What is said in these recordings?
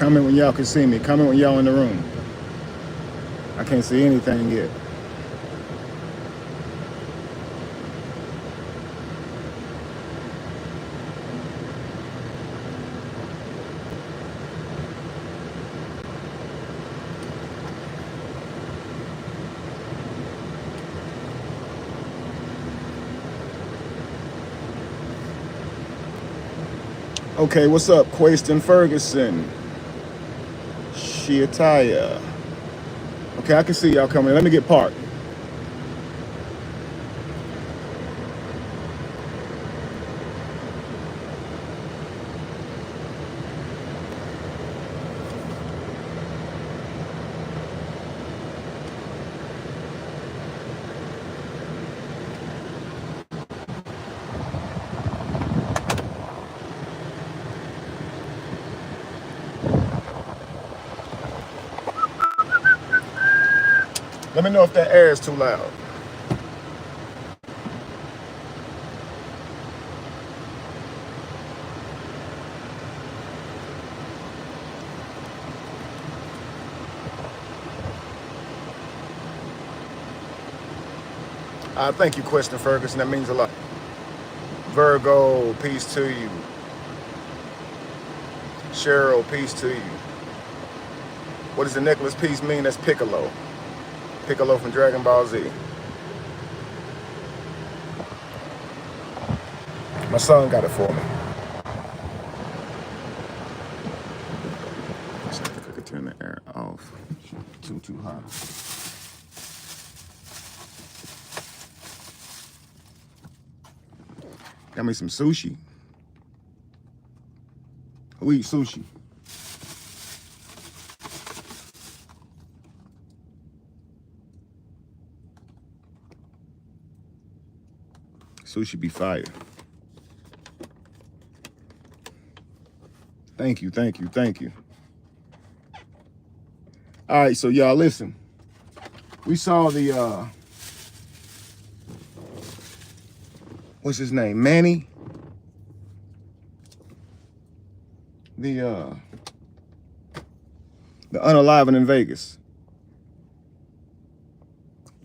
Comment when y'all can see me. Comment when y'all in the room. I can't see anything yet. Okay, what's up? Quaston Ferguson. Shiataya. Okay, I can see y'all coming. Let me get parked. Let me know if that air is too loud. Thank you, Quaston Ferguson. That means a lot. Virgo, peace to you. Cheryl, peace to you. What does the necklace piece mean? That's Piccolo. Piccolo from Dragon Ball Z. My son got it for me. I think I could turn the air off. Too hot. Got me some sushi. Who eat sushi? Sushi be fire. Thank you. All right, so y'all listen. We saw the what's his name? Manny. The unaliving in Vegas.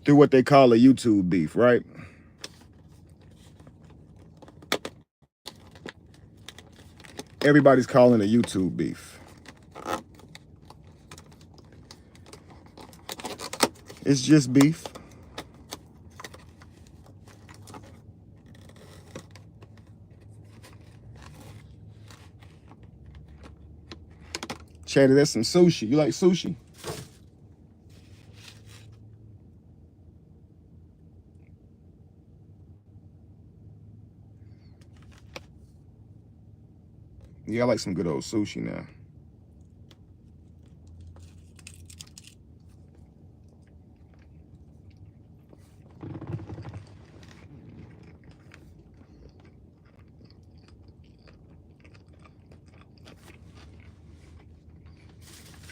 Through what they call a YouTube beef, right? Everybody's calling it a YouTube beef. It's just beef. Chatty, that's some sushi. You like sushi? Yeah, I like some good old sushi now.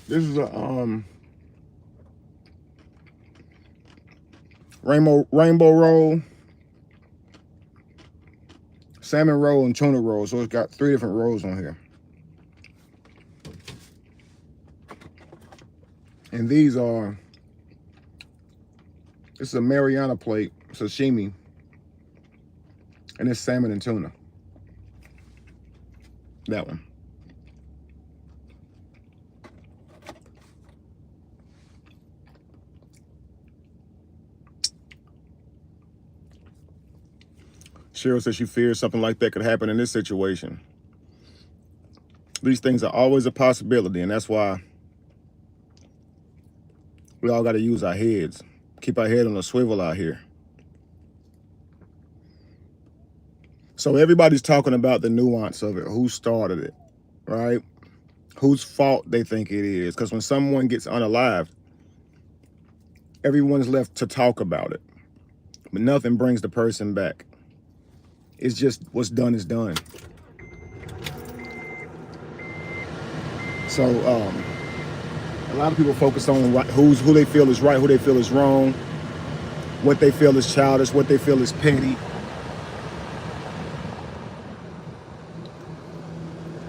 This is a rainbow roll, salmon roll, and tuna roll. So it's got 3 different rolls on here. And these are, this is a Mariana plate, sashimi, and it's salmon and tuna. That one. Cheryl says she fears something like that could happen in this situation. These things are always a possibility, and that's why we all got to use our heads. Keep our head on a swivel out here. So everybody's talking about the nuance of it, who started it, right? Whose fault they think it is. Because when someone gets unalived, everyone's left to talk about it. But nothing brings the person back. It's just what's done is done. So a lot of people focus on who they feel is right, who they feel is wrong, what they feel is childish, what they feel is petty.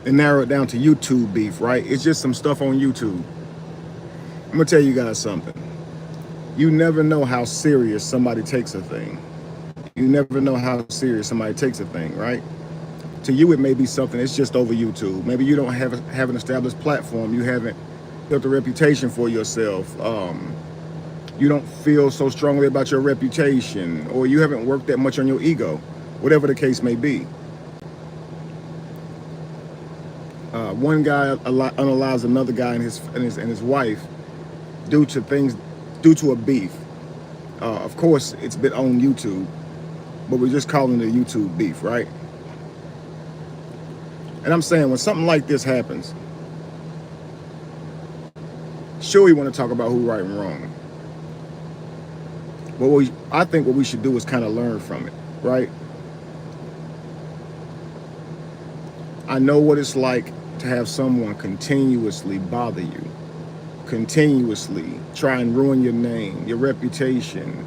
and narrow it down to YouTube beef, right? It's just some stuff on YouTube. I'm gonna tell you guys something. You never know how serious somebody takes a thing. You never know how serious somebody takes a thing, right? To you, it may be something, it's just over YouTube. Maybe you don't have an established platform. You haven't built a reputation for yourself. You don't feel so strongly about your reputation, or you haven't worked that much on your ego, whatever the case may be. One guy unalives another guy and his wife due to a beef. Of course, it's been on YouTube, but we're just calling it a YouTube beef, right? And I'm saying when something like this happens, sure, we want to talk about who's right and wrong. But I think what we should do is kind of learn from it, right? I know what it's like to have someone continuously bother you, continuously try and ruin your name, your reputation,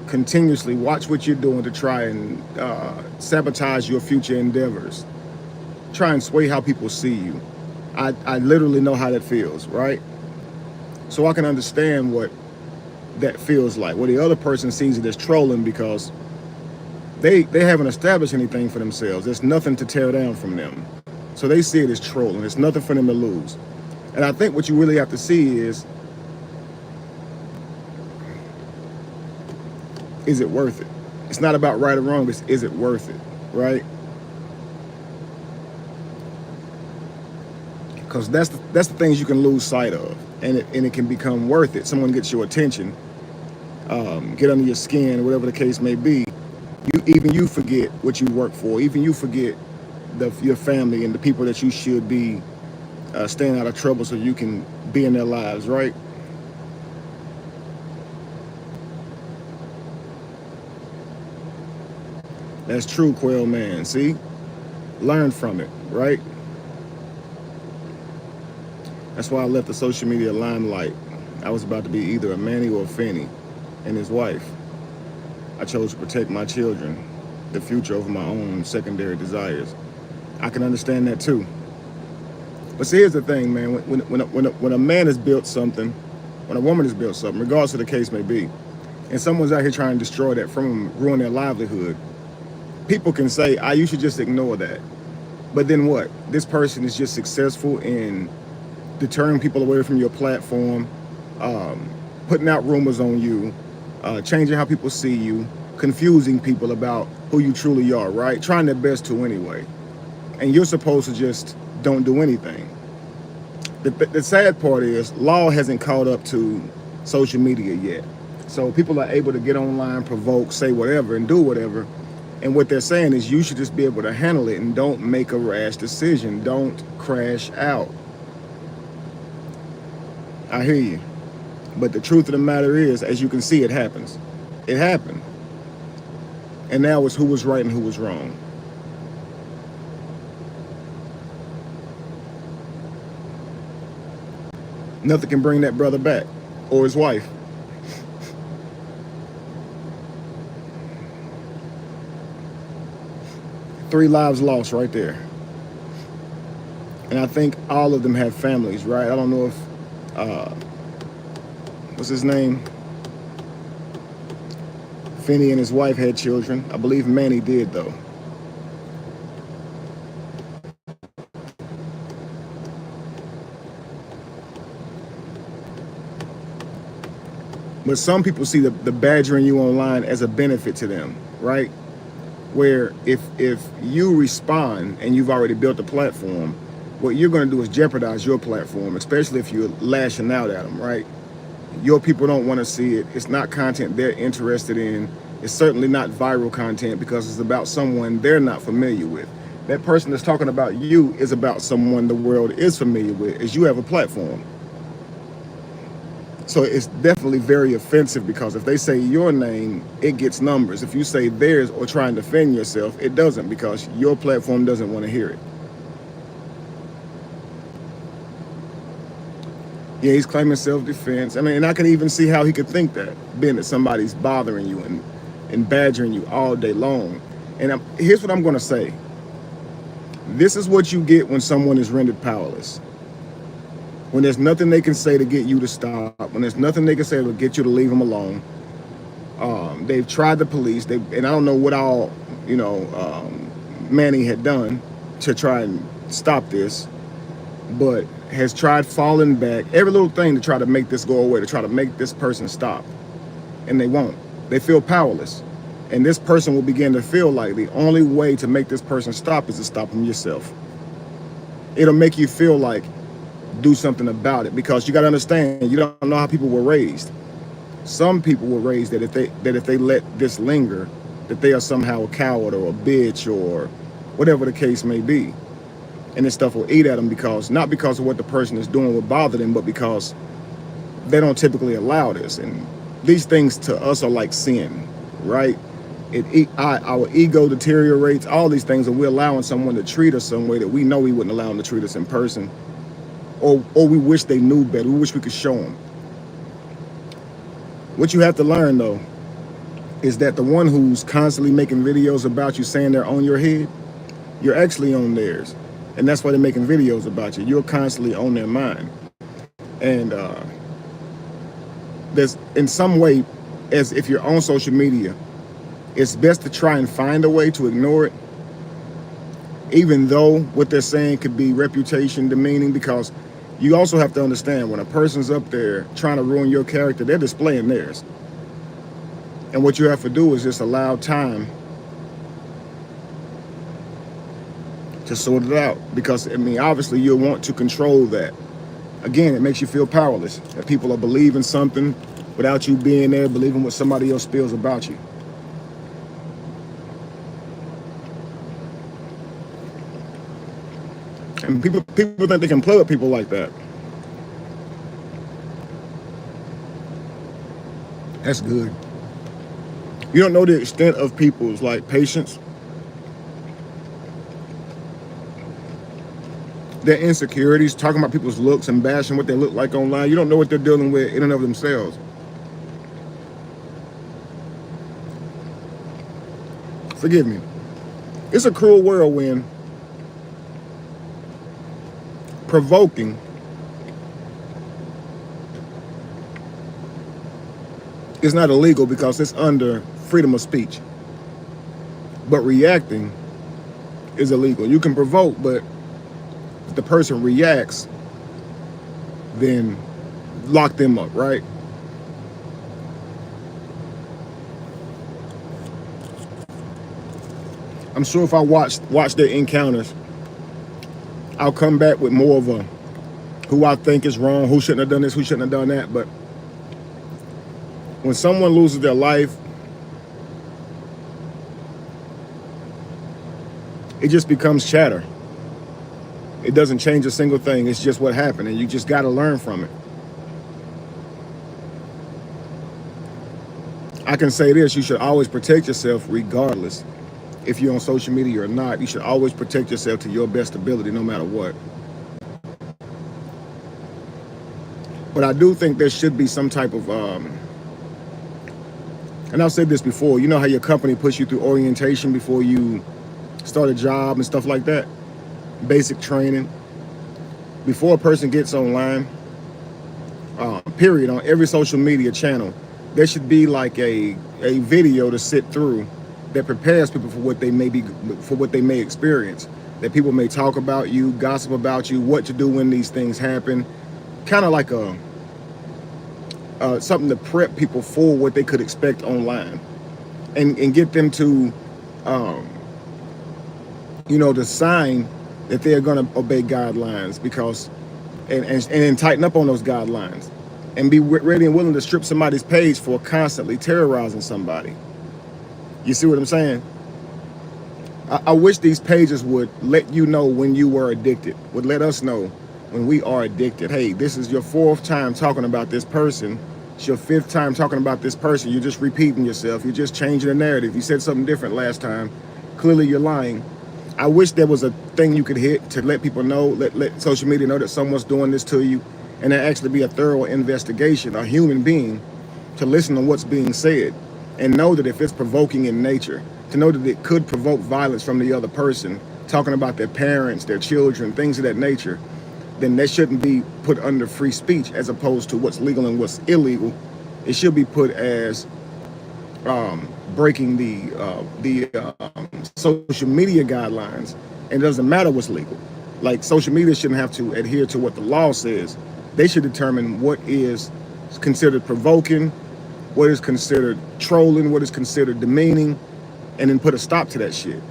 continuously watch what you're doing to try and sabotage your future endeavors, try and sway how people see you. I literally know how that feels, right? So I can understand what that feels like, where the other person sees it as trolling because they haven't established anything for themselves. There's nothing to tear down from them. So they see it as trolling. There's nothing for them to lose. And I think what you really have to see is it worth it? It's not about right or wrong, it's is it worth it, right? Because that's the things you can lose sight of, and it can become worth it. Someone gets your attention, get under your skin, whatever the case may be. You forget what you work for. Even you forget your family and the people that you should be staying out of trouble so you can be in their lives, right? That's true, Quail Man. See? Learn from it, right? That's why I left the social media limelight. I was about to be either a Manny or a Fanny and his wife. I chose to protect my children, the future, over my own secondary desires. I can understand that too. But see, here's the thing, man. When a man has built something, when a woman has built something, regardless of the case may be, and someone's out here trying to destroy that from them, ruin their livelihood, people can say, you should just ignore that. But then what? This person is just successful in deterring people away from your platform, putting out rumors on you, changing how people see you, confusing people about who you truly are, right? Trying their best to anyway. And you're supposed to just don't do anything. The sad part is law hasn't caught up to social media yet. So people are able to get online, provoke, say whatever, and do whatever. And what they're saying is you should just be able to handle it and don't make a rash decision. Don't crash out. I hear you. But the truth of the matter is, as you can see, it happens. It happened. And now it's who was right and who was wrong. Nothing can bring that brother back or his wife. Three lives lost right there. And I think all of them have families, right? I don't know if, what's his name? Finney and his wife had children. I believe Manny did, though. But some people see the badgering you online as a benefit to them, right? Where if you respond and you've already built a platform, what you're going to do is jeopardize your platform, especially if you're lashing out at them, right? Your people don't want to see it. It's not content they're interested in. It's certainly not viral content because it's about someone they're not familiar with. That person that's talking about you is about someone the world is familiar with, as you have a platform. So it's definitely very offensive because if they say your name, it gets numbers. If you say theirs or try and defend yourself, it doesn't because your platform doesn't want to hear it. Yeah, he's claiming self-defense. I mean, and I can even see how he could think that, being that somebody's bothering you and badgering you all day long. And here's what I'm going to say. This is what you get when someone is rendered powerless. When there's nothing they can say to get you to stop, when there's nothing they can say to get you to leave them alone. They've tried the police, and I don't know what all, Manny had done to try and stop this, but has tried falling back, every little thing to try to make this go away, to try to make this person stop. And they won't. They feel powerless. And this person will begin to feel like the only way to make this person stop is to stop them yourself. It'll make you feel like do something about it, because you got to understand, you don't know how people were raised. Some people were raised that if they let this linger, that they are somehow a coward or a bitch or whatever the case may be. And this stuff will eat at them, because not because of what the person is doing will bother them, but because they don't typically allow this. And these things to us are like sin, right? Our ego deteriorates, all these things, and we're allowing someone to treat us some way that we know we wouldn't allow them to treat us in person, or we wish they knew better. We wish we could show them. What you have to learn, though, is that the one who's constantly making videos about you saying they're on your head, you're actually on theirs. And that's why they're making videos about you. You're constantly on their mind. And there's, in some way, as if you're on social media, it's best to try and find a way to ignore it, even though what they're saying could be reputation demeaning, because you also have to understand, when a person's up there trying to ruin your character, they're displaying theirs. And what you have to do is just allow time to sort it out, because obviously you'll want to control that. Again, it makes you feel powerless, that people are believing something without you being there, believing what somebody else feels about you. And people think they can play with people like that. That's good. You don't know the extent of people's patience, their insecurities, talking about people's looks and bashing what they look like online. You don't know what they're dealing with in and of themselves. Forgive me. It's a cruel world when provoking is not illegal because it's under freedom of speech. But reacting is illegal. You can provoke, but if the person reacts, then lock them up, right? I'm sure if I watch their encounters, I'll come back with more of a who I think is wrong, who shouldn't have done this, who shouldn't have done that. But when someone loses their life, it just becomes chatter. It doesn't change a single thing. It's just what happened, and you just got to learn from it. I can say this: you should always protect yourself, regardless if you're on social media or not. You should always protect yourself to your best ability, no matter what. But I do think there should be some type of, and I've said this before, you know how your company puts you through orientation before you start a job and stuff like that? Basic training. Before a person gets online, period, on every social media channel, there should be like a video to sit through that prepares people for what they may experience. That people may talk about you, gossip about you, what to do when these things happen. Kind of like something to prep people for what they could expect online, and get them to, to sign that they're going to obey guidelines, because, and tighten up on those guidelines, and be ready and willing to strip somebody's page for constantly terrorizing somebody. You see what I'm saying? I wish these pages would let you know when you were addicted, would let us know when we are addicted. Hey, this is your 4th time talking about this person. It's your 5th time talking about this person. You're just repeating yourself. You're just changing the narrative. You said something different last time. Clearly you're lying. I wish there was a thing you could hit to let people know, let social media know that someone's doing this to you, and there actually be a thorough investigation, a human being, to listen to what's being said, and know that if it's provoking in nature, to know that it could provoke violence from the other person, talking about their parents, their children, things of that nature, then that shouldn't be put under free speech as opposed to what's legal and what's illegal. It should be put as breaking the social media guidelines, and it doesn't matter what's legal. Like, social media shouldn't have to adhere to what the law says. They should determine what is considered provoking, what is considered trolling, what is considered demeaning, and then put a stop to that shit.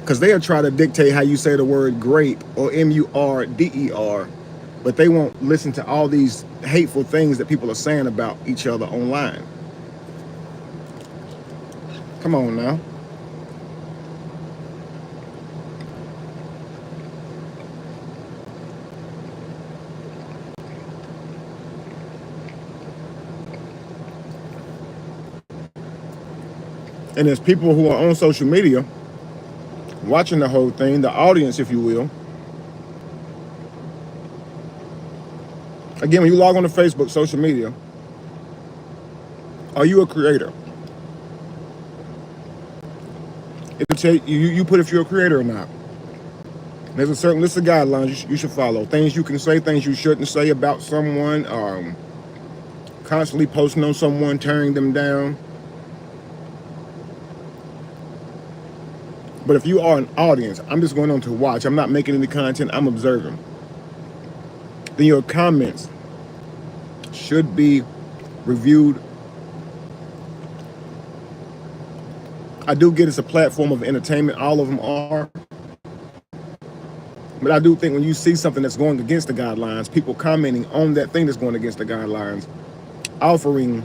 Because they'll try to dictate how you say the word grape or MURDER, but they won't listen to all these hateful things that people are saying about each other online. Come on now. And there's people who are on social media watching the whole thing, the audience, if you will. Again, when you log on to Facebook, social media, are you a creator? It'll tell you put if you're a creator or not. There's a certain list of guidelines you should follow. Things you can say, things you shouldn't say about someone, constantly posting on someone, tearing them down. But if you are an audience, I'm just going on to watch, I'm not making any content, I'm observing, then your comments should be reviewed. I do get it's a platform of entertainment, all of them are. But I do think when you see something that's going against the guidelines, people commenting on that thing that's going against the guidelines, offering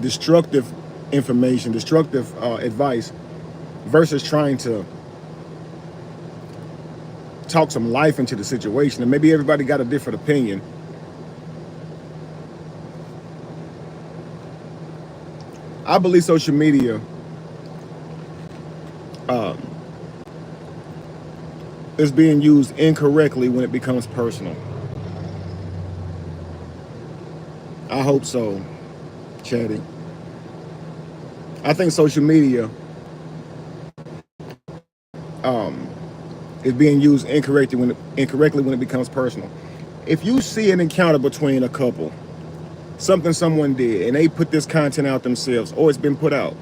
destructive information, destructive advice, versus trying to talk some life into the situation. And maybe everybody got a different opinion. I believe social media is being used incorrectly when it becomes personal. I hope so, Chatty. I think social media is being used incorrectly when it becomes personal. If you see an encounter between a couple, something someone did, and they put this content out themselves, or it's been put out,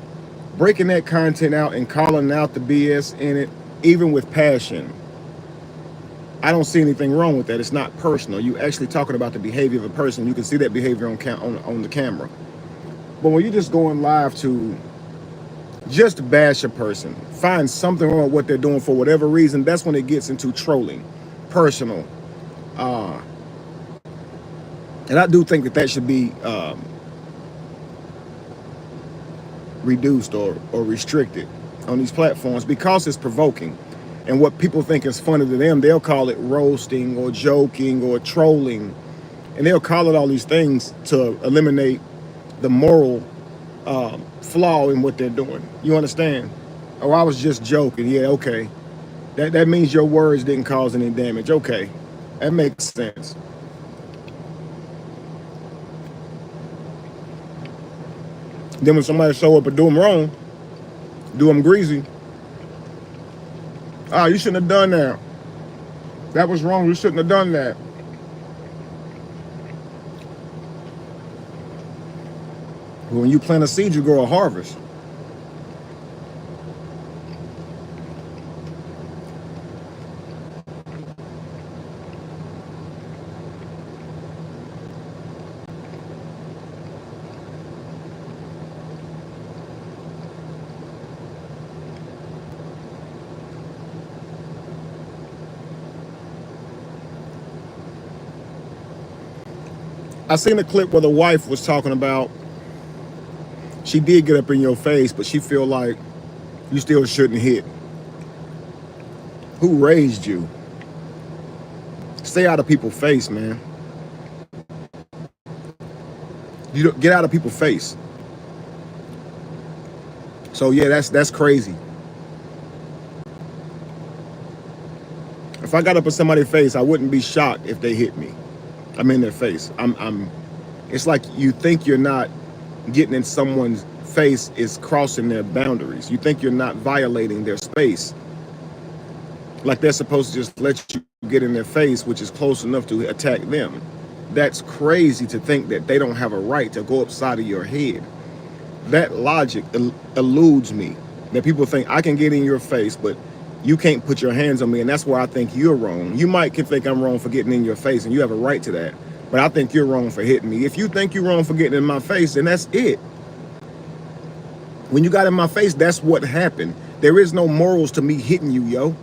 breaking that content out and calling out the BS in it, even with passion, I don't see anything wrong with that. It's not personal. You actually talking about the behavior of a person. You can see that behavior on the camera. But when you're just going live to just bash a person, find something wrong with what they're doing for whatever reason, that's when it gets into trolling, personal. And I do think that should be reduced or restricted on these platforms, because it's provoking. And what people think is funny to them, they'll call it roasting or joking or trolling. And they'll call it all these things to eliminate the moral flaw in what they're doing. You understand? Oh, I was just joking. Yeah, okay. That means your words didn't cause any damage. Okay, that makes sense. Then when somebody show up and do them wrong, do them greasy, you shouldn't have done that. That was wrong. You shouldn't have done that. When you plant a seed, you grow a harvest. I seen a clip where the wife was talking about, she did get up in your face, but she feel like you still shouldn't hit. Who raised you? Stay out of people's face, man. You don't get out of people's face. So yeah, that's crazy. If I got up in somebody's face, I wouldn't be shocked if they hit me. I'm in their face. It's like you think you're not getting in someone's face is crossing their boundaries. You think you're not violating their space. Like they're supposed to just let you get in their face, which is close enough to attack them. That's crazy to think that they don't have a right to go upside of your head. That logic eludes me. That people think I can get in your face, but you can't put your hands on me, and that's where I think you're wrong. You might think I'm wrong for getting in your face, and you have a right to that. But I think you're wrong for hitting me. If you think you're wrong for getting in my face, then that's it. When you got in my face, that's what happened. There is no morals to me hitting you, yo.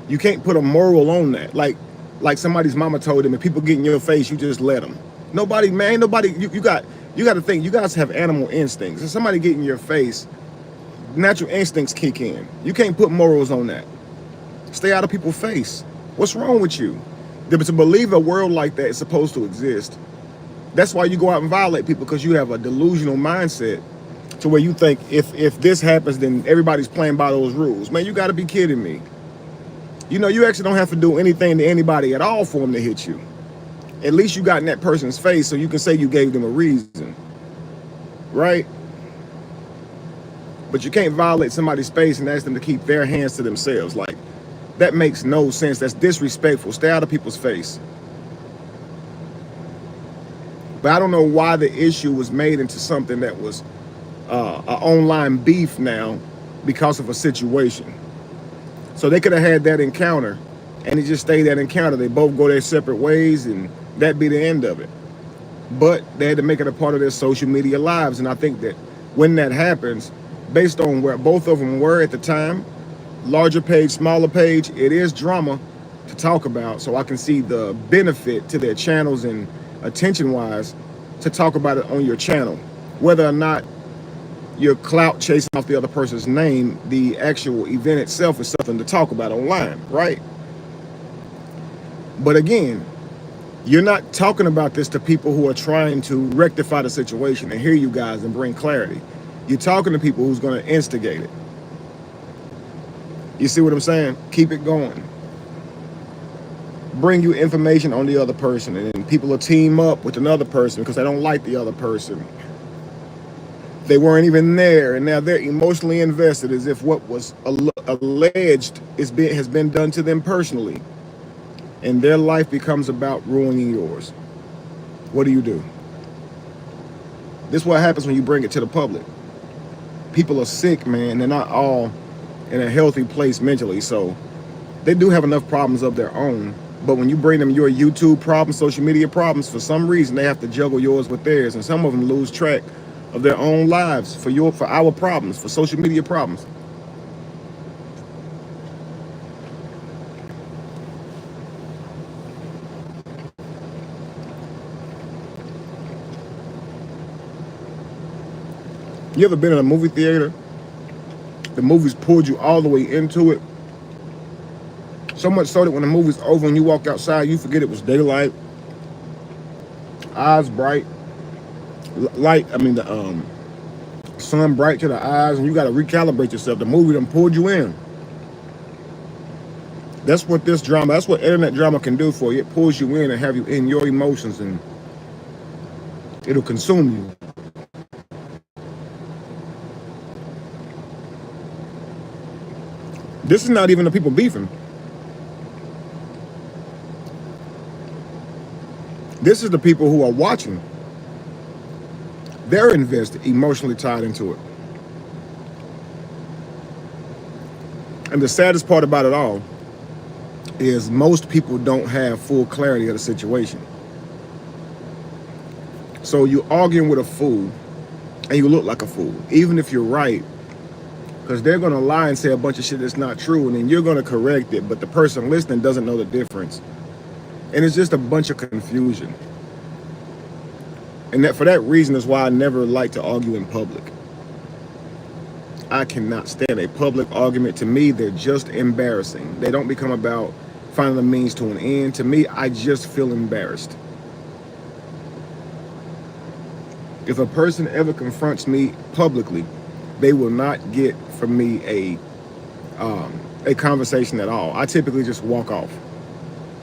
You can't put a moral on that. Like somebody's mama told him, if people get in your face, you just let them. Nobody, man, nobody. You got to think. You guys have animal instincts. If somebody get in your face, natural instincts kick in. You can't put morals on that. Stay out of people's face. What's wrong with you? To believe a world like that is supposed to exist. That's why you go out and violate people, because you have a delusional mindset to where you think if this happens, then everybody's playing by those rules. Man, you got to be kidding me. You know, you actually don't have to do anything to anybody at all for them to hit you. At least you got in that person's face so you can say you gave them a reason. Right? But you can't violate somebody's space and ask them to keep their hands to themselves. Like, that makes no sense. That's disrespectful. Stay out of people's face. But I don't know why the issue was made into something that was an online beef now because of a situation. So they could have had that encounter and it just stayed that encounter. They both go their separate ways and that'd be the end of it. But they had to make it a part of their social media lives. And I think that when that happens, based on where both of them were at the time, larger page, smaller page, it is drama to talk about. So I can see the benefit to their channels and attention-wise to talk about it on your channel. Whether or not you're clout chasing off the other person's name, the actual event itself is something to talk about online, right? But again, you're not talking about this to people who are trying to rectify the situation and hear you guys and bring clarity. You're talking to people who's going to instigate it. You see what I'm saying? Keep it going. Bring you information on the other person, and then people will team up with another person because they don't like the other person. They weren't even there, and now they're emotionally invested as if what was alleged has been done to them personally. And their life becomes about ruining yours. What do? This is what happens when you bring it to the public. People are sick, man. They're not all in a healthy place mentally, so they do have enough problems of their own. But when you bring them your YouTube problems, social media problems, for some reason they have to juggle yours with theirs, and some of them lose track of their own lives for our problems, for social media problems. You ever been in a movie theater? The movie's pulled you all the way into it. So much so that when the movie's over and you walk outside, you forget it was daylight. Eyes bright. The sun bright to the eyes, and you got to recalibrate yourself. The movie done pulled you in. That's what that's what internet drama can do for you. It pulls you in and have you in your emotions, and it'll consume you. This is not even the people beefing. This is the people who are watching. They're invested, emotionally tied into it. And the saddest part about it all is most people don't have full clarity of the situation. So you're arguing with a fool and you look like a fool, even if you're right, because they're going to lie and say a bunch of shit that's not true, and then you're going to correct it, but the person listening doesn't know the difference. And it's just a bunch of confusion. And for that reason is why I never like to argue in public. I cannot stand a public argument. To me, they're just embarrassing. They don't become about finding a means to an end. To me, I just feel embarrassed. If a person ever confronts me publicly, they will not get from me a conversation at all. I typically just walk off.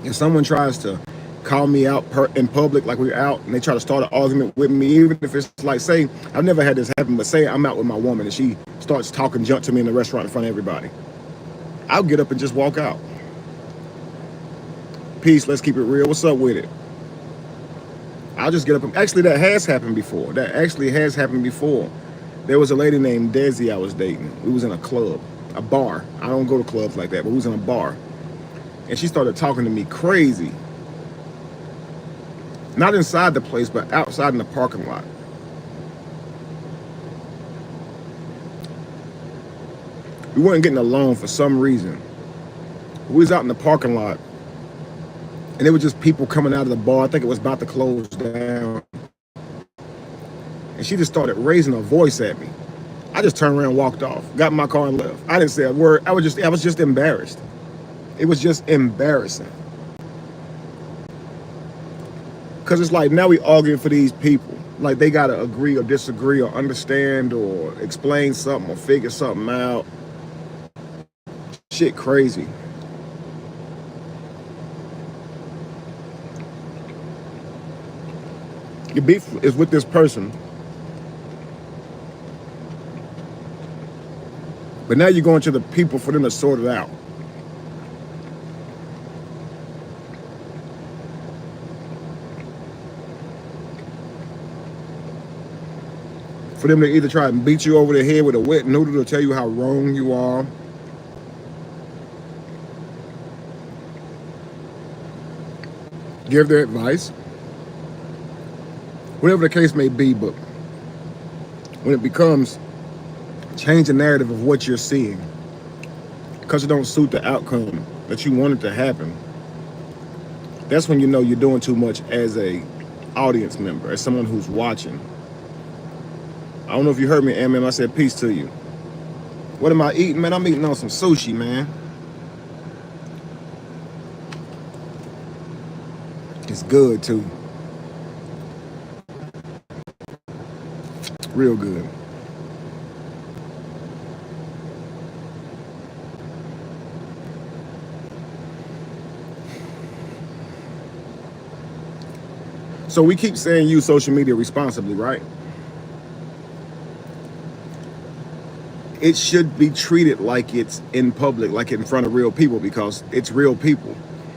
If someone tries to call me out in public, like we're out, and they try to start an argument with me, even if it's like, say, I've never had this happen, but say I'm out with my woman and she starts talking junk to me in the restaurant in front of everybody. I'll get up and just walk out. Peace, let's keep it real. What's up with it? I'll just get up. Actually, that has happened before. There was a lady named Desi I was dating. We was in a club, a bar. I don't go to clubs like that, but we was in a bar. And she started talking to me crazy. Not inside the place, but outside in the parking lot. We weren't getting along for some reason. We was out in the parking lot, and there were just people coming out of the bar. I think it was about to close down. And she just started raising her voice at me. I just turned around and walked off, got in my car and left. I didn't say a word. I was just embarrassed. It was just embarrassing. Because it's like now we arguing for these people. Like they got to agree or disagree or understand or explain something or figure something out. Shit crazy. Your beef is with this person. But now you're going to the people for them to sort it out. For them to either try and beat you over the head with a wet noodle to tell you how wrong you are. Give their advice. Whatever the case may be, but when it becomes change the narrative of what you're seeing because it don't suit the outcome that you wanted to happen, that's when you know you're doing too much as a audience member, as someone who's watching. I don't know if you heard me, man. I said peace to you. What am I eating, man? I'm eating on some sushi, man. It's good too. Real good. So we keep saying use social media responsibly, right? It should be treated like it's in public, like in front of real people, because it's real people.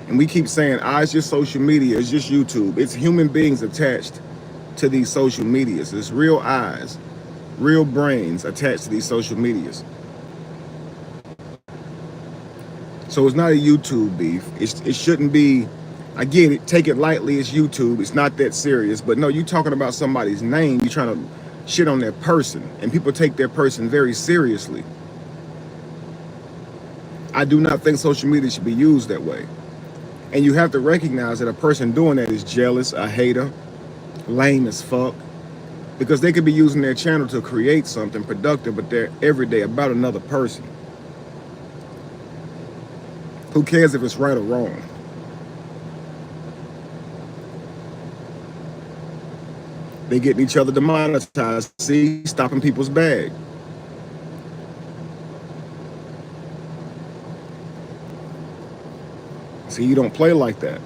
And we keep saying, it's just social media, it's just YouTube. It's human beings attached to these social medias. It's real eyes, real brains attached to these social medias. So it's not a YouTube beef. It shouldn't be, I get it, take it lightly, it's YouTube, it's not that serious. But no, you're talking about somebody's name, you're trying to shit on their person, and people take their person very seriously. I do not think social media should be used that way. And you have to recognize that a person doing that is jealous, a hater, lame as fuck, because they could be using their channel to create something productive, but they're every day about another person. Who cares if it's right or wrong? They getting each other demonetized. See, stopping people's bag. See, you don't play like that.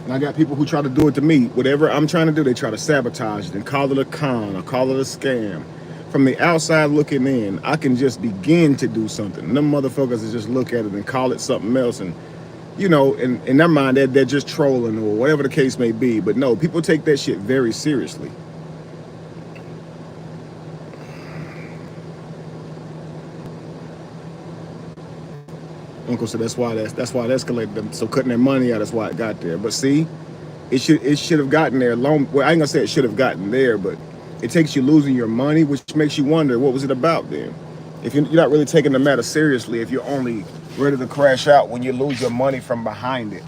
And I got people who try to do it to me. Whatever I'm trying to do, they try to sabotage it and call it a con or call it a scam. From the outside looking in, I can just begin to do something. And them motherfuckers just look at it and call it something else. And you know, in their mind, they're just trolling or whatever the case may be. But no, people take that shit very seriously. Uncle said that's why it escalated them. So cutting their money out, that's why it got there. But see, it should have gotten there long. Well, I ain't gonna say it should have gotten there, but it takes you losing your money, which makes you wonder what was it about then. If you're not really taking the matter seriously, if you're only ready to crash out when you lose your money from behind it.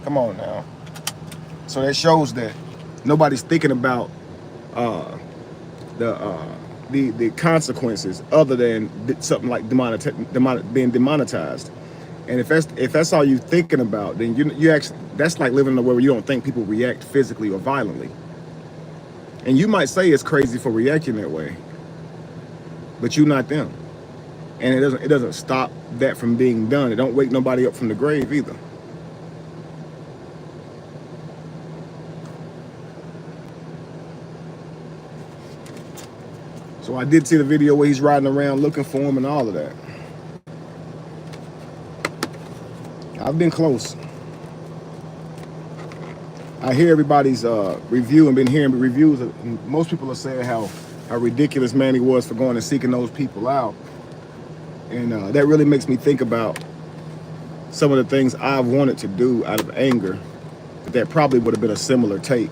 Come on now. So that shows that nobody's thinking about the consequences other than something like being demonetized. And if that's all you're thinking about, then you actually, that's like living in a world where you don't think people react physically or violently. And you might say it's crazy for reacting that way, but you're not them. And it doesn't stop that from being done. It don't wake nobody up from the grave either. So I did see the video where he's riding around looking for him and all of that. I've been close. I hear everybody's review and been hearing reviews. Most people are saying how ridiculous Manny was for going and seeking those people out. And that really makes me think about some of the things I've wanted to do out of anger. That probably would have been a similar take.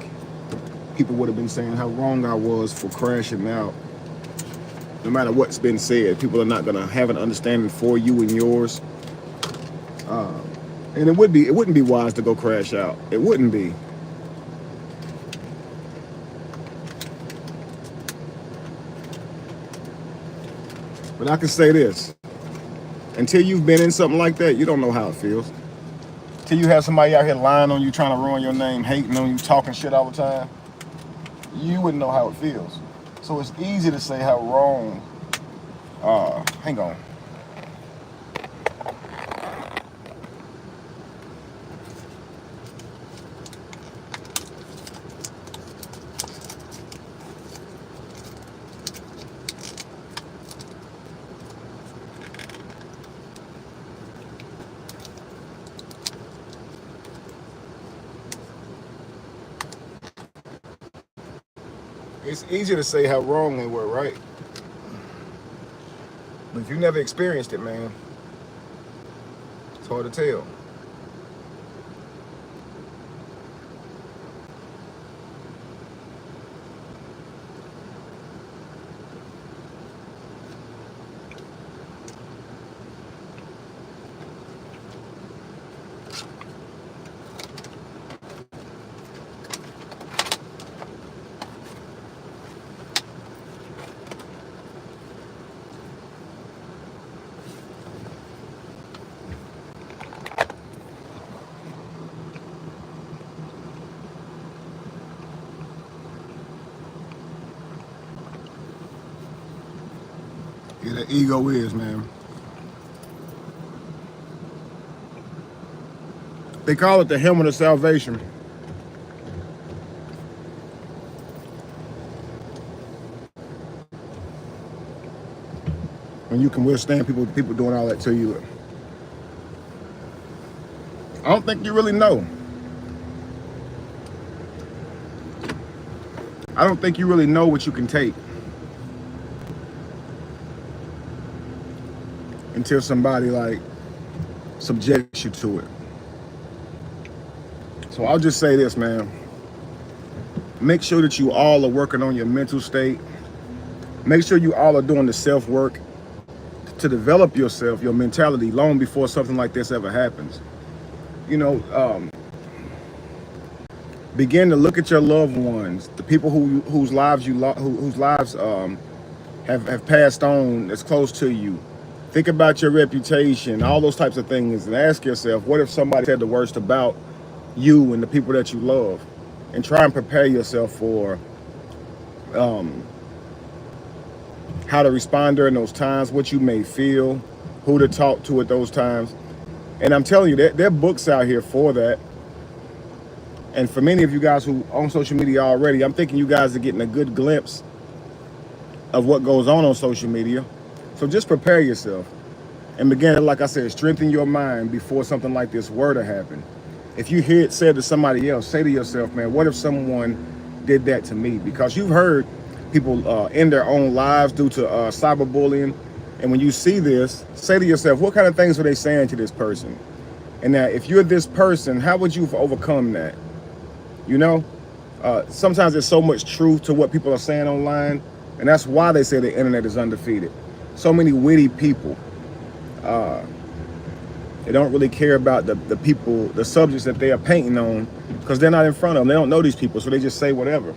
People would have been saying how wrong I was for crashing out. No matter what's been said, people are not going to have an understanding for you and yours. And it wouldn't be wise to go crash out. It wouldn't be. But I can say this. Until you've been in something like that, you don't know how it feels. Until you have somebody out here lying on you, trying to ruin your name, hating on you, talking shit all the time, you wouldn't know how it feels. So it's easy to say how wrong. Hang on. It's easy to say how wrong they were, right? But if you never experienced it, man, it's hard to tell. Yeah, the ego is, man. They call it the helmet of salvation. When you can withstand people doing all that to you. I don't think you really know. I don't think you really know what you can take until somebody like subjects you to it. So I'll just say this, man. Make sure that you all are working on your mental state. Make sure you all are doing the self-work to develop yourself, your mentality, long before something like this ever happens. You know, begin to look at your loved ones, the people whose lives have passed on that's close to you. Think about your reputation, all those types of things, and ask yourself, what if somebody said the worst about you and the people that you love? And try and prepare yourself for how to respond during those times, what you may feel, who to talk to at those times. And I'm telling you, there are books out here for that. And for many of you guys who own social media already, I'm thinking you guys are getting a good glimpse of what goes on social media. So just prepare yourself and begin, like I said, strengthen your mind before something like this were to happen. If you hear it said to somebody else, say to yourself, man, what if someone did that to me? Because you've heard people end their own lives due to cyberbullying. And when you see this, say to yourself, what kind of things were they saying to this person? And now, if you're this person, how would you overcome that? You know, sometimes there's so much truth to what people are saying online. And that's why they say the internet is undefeated. So many witty people. They don't really care about the people, the subjects that they are painting on, because they're not in front of them. They don't know these people, so they just say whatever.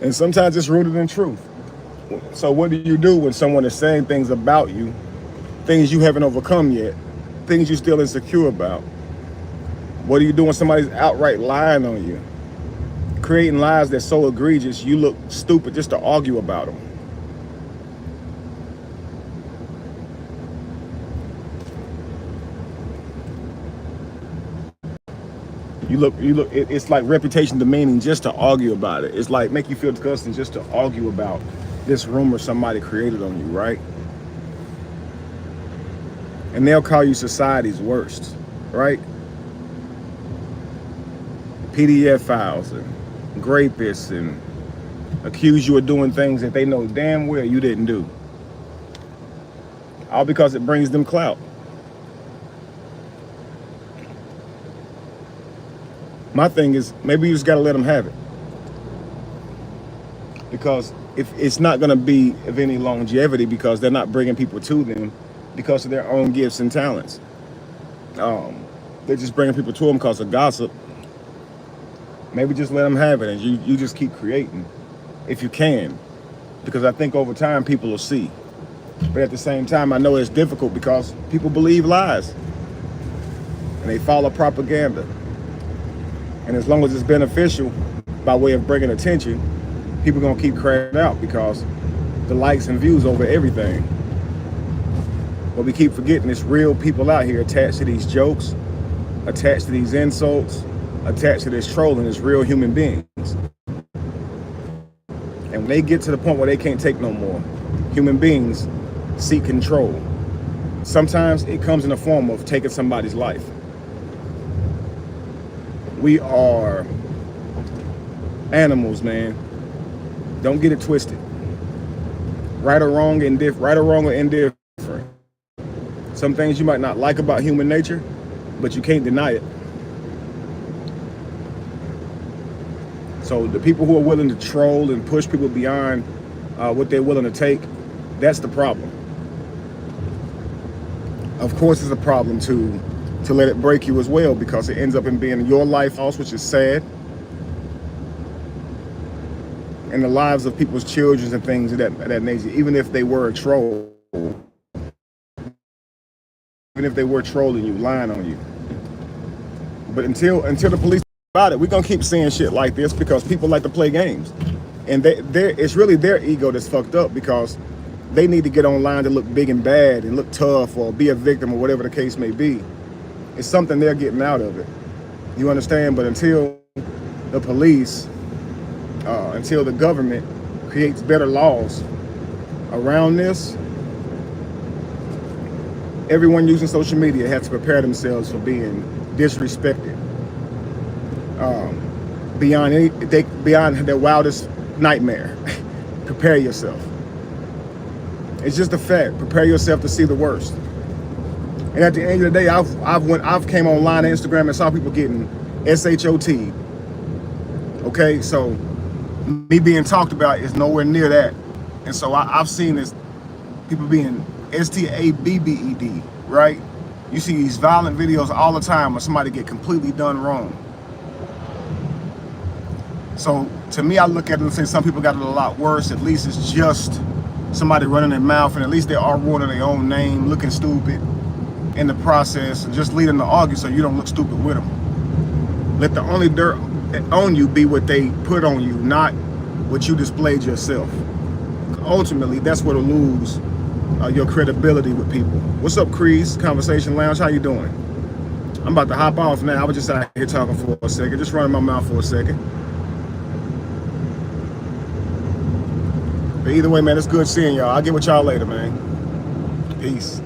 And sometimes it's rooted in truth. So what do you do when someone is saying things about you, things you haven't overcome yet, things you're still insecure about? What do you do when somebody's outright lying on you, creating lies that's so egregious you look stupid just to argue about them? It's like reputation demeaning just to argue about it. It's like make you feel disgusting just to argue about this rumor somebody created on you, right? And they'll call you society's worst, right? PDF files and rapists, and accuse you of doing things that they know damn well you didn't do. All because it brings them clout. My thing is, maybe you just gotta let them have it. Because if it's not gonna be of any longevity, because they're not bringing people to them because of their own gifts and talents. They're just bringing people to them because of gossip. Maybe just let them have it, and you just keep creating if you can. Because I think over time people will see. But at the same time, I know it's difficult because people believe lies and they follow propaganda. And as long as it's beneficial by way of bringing attention, people are gonna keep crashing out because the likes and views over everything. But we keep forgetting it's real people out here attached to these jokes, attached to these insults, attached to this trolling. It's real human beings. And when they get to the point where they can't take no more, human beings seek control. Sometimes it comes in the form of taking somebody's life. We are animals, man. Don't get it twisted. Right or wrong or indifferent. Some things you might not like about human nature, but you can't deny it. So the people who are willing to troll and push people beyond what they're willing to take, that's the problem. Of course, it's a problem to let it break you as well, because it ends up in being your life loss, which is sad, and the lives of people's children and things of that nature. Even if they were a troll, even if they were trolling you, lying on you. But until the police about it, we're gonna keep seeing shit like this because people like to play games, and it's really their ego that's fucked up because they need to get online to look big and bad and look tough or be a victim or whatever the case may be. It's something they're getting out of it. You understand? But until the police, until the government creates better laws around this, everyone using social media has to prepare themselves for being disrespected beyond their wildest nightmare. Prepare yourself. It's just a fact. Prepare yourself to see the worst. And at the end of the day, I've came online on Instagram and saw people getting SHOT. Okay, so me being talked about is nowhere near that. And so I've seen this, people being STABBED, right? You see these violent videos all the time where somebody get completely done wrong. So to me, I look at it and say some people got it a lot worse. At least it's just somebody running their mouth, and at least they are ruining their own name, looking stupid in the process, and just leading to argue so you don't look stupid with them. Let the only dirt on you be what they put on you, not what you displayed yourself. Ultimately, that's what'll lose your credibility with people. What's up, Crease? Conversation Lounge, how you doing? I'm about to hop off now. I was just out here talking for a second, just running my mouth for a second. But either way, man, it's good seeing y'all. I'll get with y'all later, man. Peace.